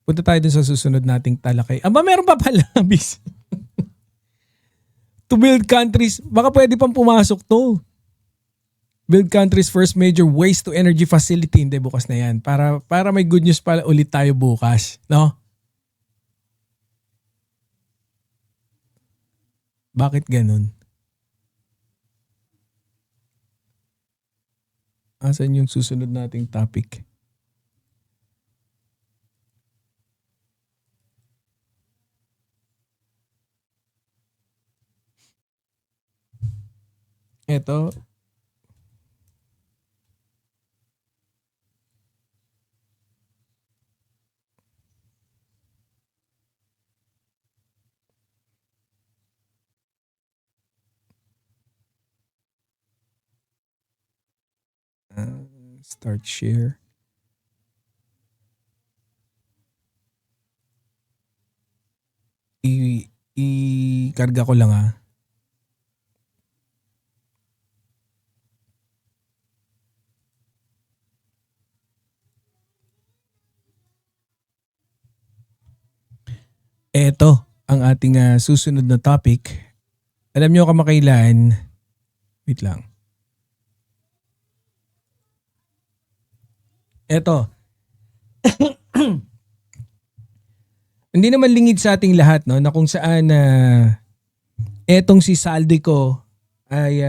Punta tayo dun sa susunod nating talakay. Aba, meron pa pala, bis. To build countries, baka pwede pang pumasok to. Build country's first major waste to energy facility. Hindi, bukas na yan. Para may good news pala ulit tayo bukas. No? Bakit ganun? Asan yung susunod nating topic? Eto. Start share. I-karga ko lang Eto ang ating susunod na topic. Alam nyo kamakailan, wait lang. Eto. Hindi naman lingid sa ating lahat, no, na kung saan etong si Saldico ay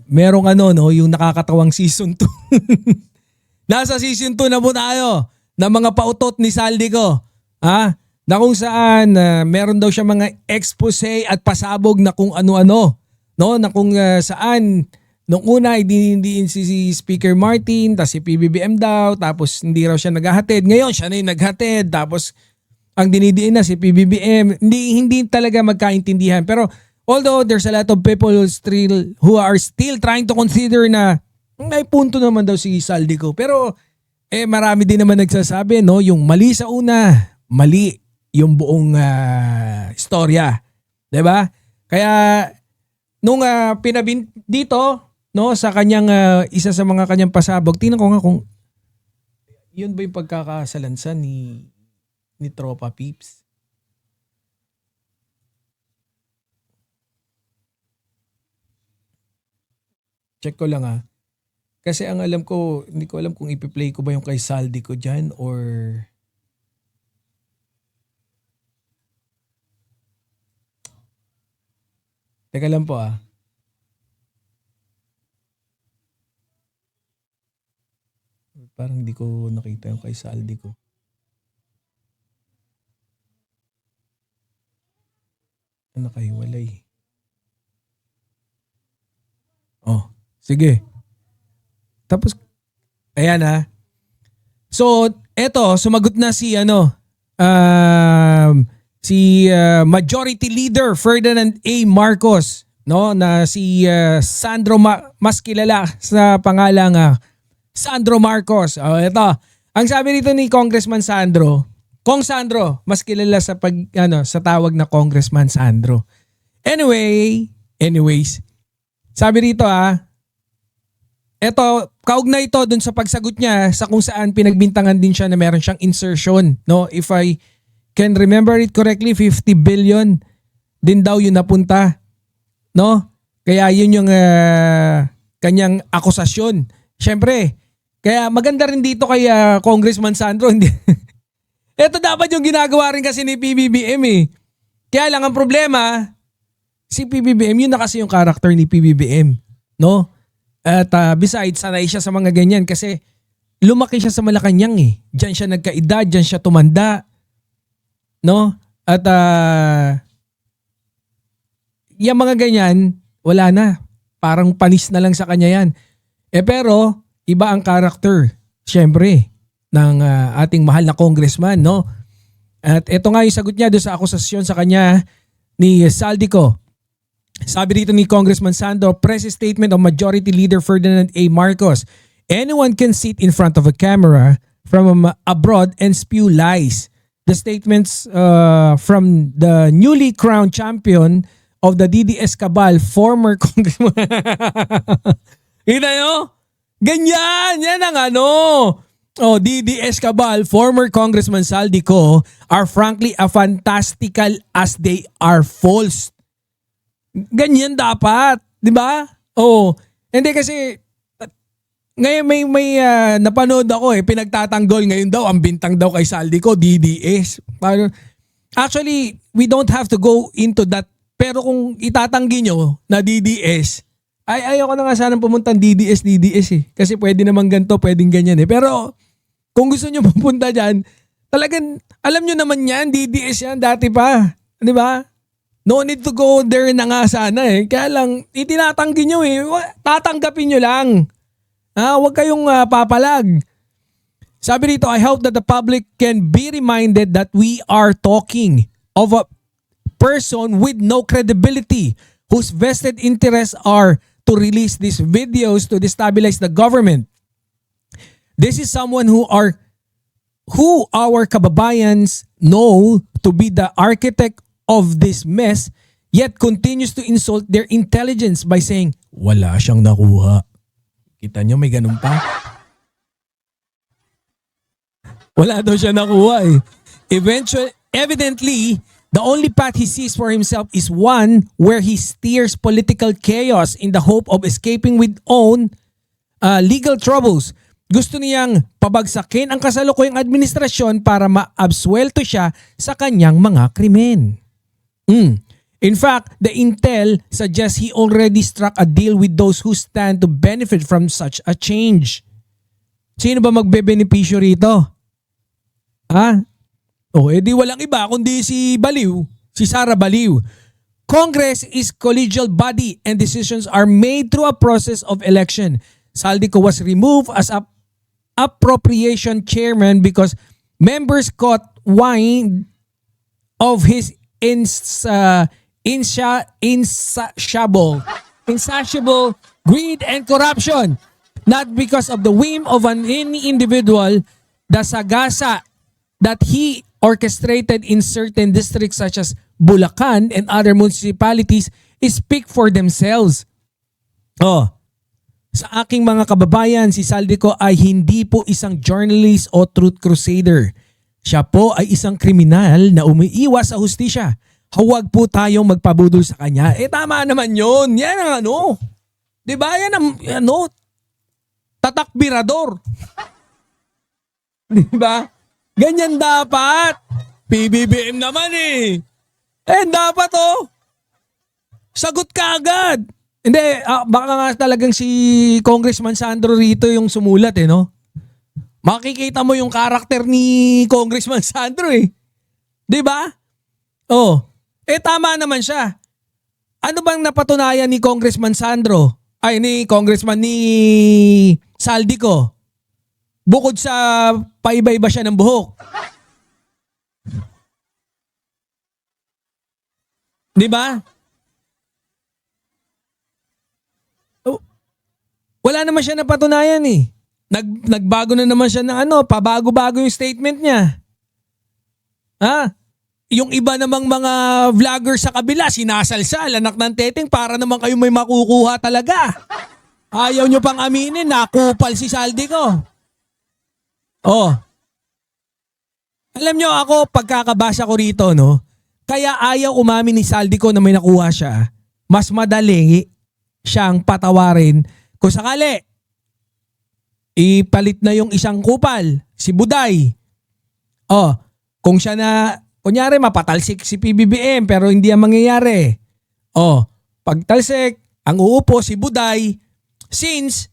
merong yung nakakatawang season 2. Nasa season 2 na po tayo ng mga pautot ni Saldico. Ha? Na kung saan meron daw siya mga expose at pasabog na kung ano-ano, no, na kung saan nung una hindi si Speaker Martin, tapos si PBBM daw, tapos hindi raw siya naghahatid. Ngayon siya na yung naghatid, tapos ang dinidiin na si PBBM. Hindi talaga magkaintindihan. Pero although there's a lot of people who are still trying to consider na may punto naman daw si Saldico. Pero marami din naman nagsasabi, no, yung mali sa una, mali yung buong istorya, 'di ba? Kaya nung dito, no, sa kanyang isa sa mga kanyang pasabog, tingnan ko nga kung yun ba yung pagkakasalansan ni Tropa Peeps. Check ko lang kasi ang alam ko, hindi ko alam kung ipi-play ko ba yung kay Saldico diyan or teka lang po Parang hindi ko nakita yung kay Saldico. Nakahiwalay. Oh, sige. Tapos, ayan So, eto, sumagot na si Majority Leader Ferdinand A. Marcos, no, na si Sandro mas kilala sa pangalang Sandro Marcos. Ito, ang sabi nito ni Congressman Sandro, Kong Sandro, mas kilala sa sa tawag na Congressman Sandro. Anyways, sabi rito eto, kaugnay ito dun sa pagsagot niya sa kung saan pinagbintangan din siya na meron siyang insertion, no? If I can remember it correctly, 50 billion din daw yun napunta, no? Kaya yun yung kanyang akusasyon. Siyempre, kaya maganda rin dito kay Congressman Sandro, hindi. Ito dapat yung ginagawa rin kasi ni PBBM Kaya lang ang problema, si PBBM, yun na kasi yung character ni PBBM, no? At besides, sanay siya sa mga ganyan kasi lumaki siya sa Malacanang Diyan siya nagkaedad, diyan siya tumanda, no? At yung mga ganyan, wala na. Parang panis na lang sa kanya yan. Pero, iba ang character, syempre, ng ating mahal na congressman, no? At ito nga yung sagot niya doon sa akusasyon sa kanya ni Saldico. Sabi dito ni Congressman Sandro, press statement of Majority Leader Ferdinand A. Marcos. Anyone can sit in front of a camera from abroad and spew lies. The statements from the newly crowned champion of the DDS Cabal, former Congressman. Kita nyo? Ganyan! Yan ang Oh, DDS Cabal, former Congressman Saldico are frankly as fantastical as they are false. Ganyan dapat, 'di ba? Oh, hindi kasi ngayon may napanood ako pinagtatanggol ngayon daw ang bintang daw kay Saldico DDS. Actually, we don't have to go into that. Pero kung itatanggi nyo na DDS, ayoko na nga sanang pumuntang DDS Kasi pwede naman ganito, pwedeng ganyan Pero kung gusto nyo pupunta dyan, talagang alam nyo naman yan, DDS yan dati pa. Di ba? No need to go there na nga sana Kaya lang, itinatanggi nyo tatanggapin nyo lang. Huwag kayong papalag. Sabi rito, I hope that the public can be reminded that we are talking of a person with no credibility whose vested interests are to release these videos to destabilize the government. This is someone who our kababayans know to be the architect of this mess, yet continues to insult their intelligence by saying, wala siyang nakuha. Kita nyo, may ganun pa. Wala daw siya nakuha Evidently, the only path he sees for himself is one where he steers political chaos in the hope of escaping with own legal troubles. Gusto niyang pabagsakin ang kasalukuyang administrasyon para maabsuelto siya sa kanyang mga krimen. In fact, the intel suggests he already struck a deal with those who stand to benefit from such a change. Sino ba magbebenepisyo rito? Edi walang iba kundi si Baliw, si Sara Baliw. Congress is collegial body and decisions are made through a process of election. Saldico was removed as a appropriation chairman because members caught wine of his insatiable greed and corruption, not because of the whim of any individual. The sagasa that he orchestrated in certain districts such as Bulacan and other municipalities speak for themselves. Sa aking mga kababayan, si Saldico ay hindi po isang journalist o truth crusader. Siya po ay isang kriminal na umiiwas sa hustisya. Huwag po tayong magpabudol sa kanya. Tama naman yun. Yan ang Diba? Yan ang tatakbirador. Diba? Ganyan dapat. PBBM naman dapat sagot ka agad. Hindi, baka nga talagang si Congressman Sandro rito yung sumulat Makikita mo yung karakter ni Congressman Sandro Diba? Tama naman siya. Ano bang napatunayan ni Congressman Sandro? Ni Saldico? Bukod sa paiba-iba siya ng buhok. Di ba? Wala naman siya napatunayan Nagbago na naman siya ng pabago-bago yung statement niya. Yung iba namang mga vlogger sa kabila, sinasalsal, anak ng teteng, para naman kayo may makukuha talaga. Ayaw nyo pang aminin, nakupal si Saldico. Alam nyo ako, pagkakabasa ko rito, kaya ayaw umamin ni Saldico na may nakuha siya. Mas madali siyang patawarin kung sakali ipalit na yung isang kupal, si Buday. Kung siya na, kunyari mapatalsik si PBBM pero hindi ang mangyayari. Pagtalsik, ang uupo si Buday, since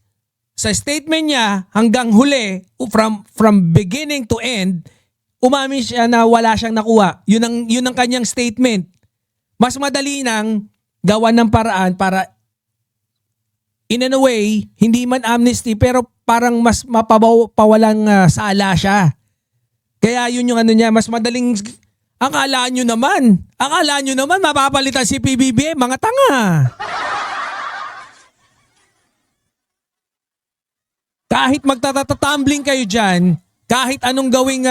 sa statement niya hanggang huli, from beginning to end, umamin siya na wala siyang nakuha. Yun ang kanyang statement. Mas madali nang gawan ng paraan para in a way, hindi man amnesty pero parang mas mapawalang sala siya. Kaya yun yung niya, mas madaling, akala nyo naman mapapalitan si PBBM, mga tanga. Kahit magtatatumbling kayo dyan, kahit anong gawing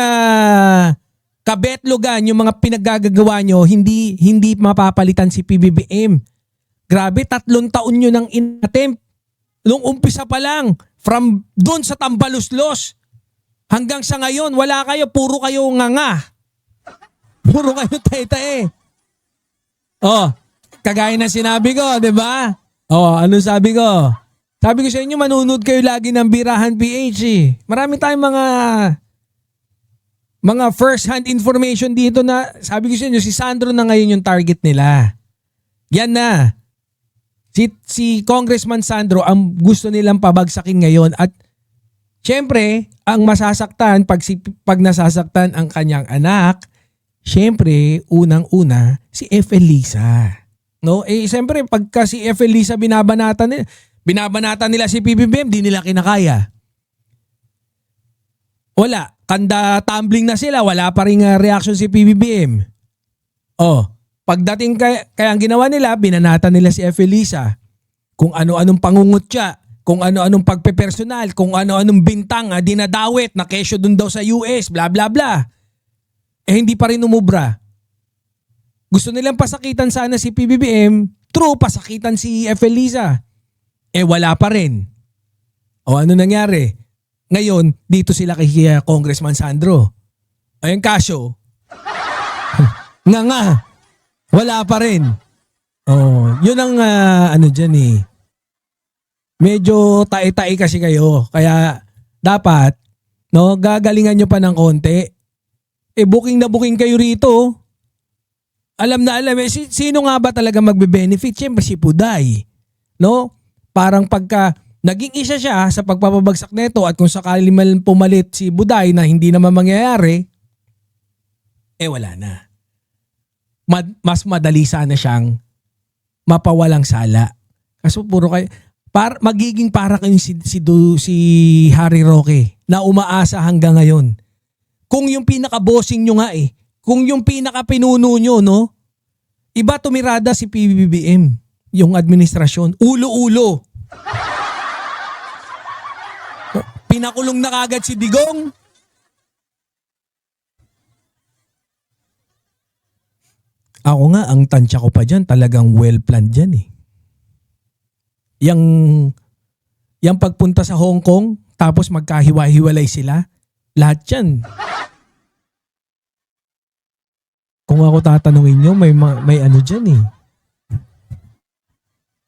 kabetlogan yung mga pinaggagawa nyo, hindi mapapalitan si PBBM. Grabe, 3 taon nyo nang inattempt. Nung umpisa pa lang, from doon sa Tambaluslos. Hanggang sa ngayon, wala kayo, puro kayo nganga. Puro kayo tae-tae. Oh, kagaya na sinabi ko, di ba? Oh, ano sabi ko? Sabi ko sa inyo, manunod kayo lagi ng Birahan PH eh. Marami tayong mga first-hand information dito na sabi ko sa inyo, si Sandro na ngayon yung target nila. Yan na. Si Congressman Sandro ang gusto nilang pabagsakin ngayon at syempre, ang masasaktan pag nasasaktan ang kanyang anak, syempre, unang-una, si Ethel Lisa. No? Eh, syempre, pagka si Ethel Lisa binabanatan nila si PBBM, di nila kinakaya. Wala. Kanda tumbling na sila, wala pa rin reaction si PBBM. Oh, pagdating kaya ang ginawa nila, binanatan nila si Ethel Lisa. Kung ano-anong pangungutya, kung ano-anong pagpepersonal, kung ano-anong bintang dinadawit na kesyo dun daw sa US, bla bla bla. Eh hindi pa rin umubra. Gusto nilang pasakitan sana si PBBM, true, pasakitan si Ethel Lisa. Eh wala pa rin. O ano nangyari? Ngayon, dito sila kay Congressman Sandro. Ayun kasyo. nga. Wala pa rin. Oh, yun ang ano dyan eh. Medyo tae-tae kasi kayo. Kaya dapat, no, gagalingan nyo pa ng konti. Eh booking na booking kayo rito. Alam na alam eh, sino nga ba talaga magbe-benefit? Siyempre si Puday. No? Parang pagka naging isa siya sa pagpapabagsak nito at kung sakali man pumalit si Buday na hindi naman mangyayari, eh wala na. Mas madali sana siyang mapawalang sala. Kaso puro kayo, magiging para kayo si Harry Roque na umaasa hanggang ngayon. Kung yung pinaka-bossing nyo nga kung yung pinaka-pinuno nyo, no? Iba tumirada si PBBM, yung administrasyon. Ulo-ulo. Pinakulong na kagad si Digong. Ako nga, ang tansya ko pa dyan, talagang well-planned dyan eh. Yang pagpunta sa Hong Kong, tapos magkahiwa-hiwalay sila, lahat yan. Kung ako tatanungin nyo, may ano dyan eh.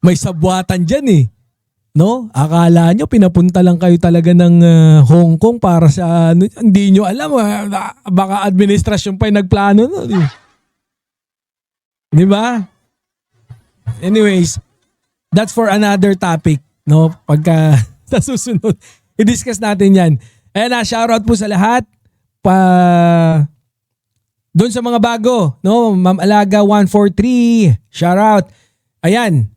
May sabwatan dyan eh. No? Akala nyo pinapunta lang kayo talaga ng Hong Kong para sa hindi nyo alam baka administrasyon pa yung nagplano no. Di ba? Anyways, that's for another topic, no? Pagka sa susunod, i-discuss natin 'yan. Ayan na, shoutout po sa lahat. Doon sa mga bago, no? Ma'am Alaga 143, shoutout. Ayan.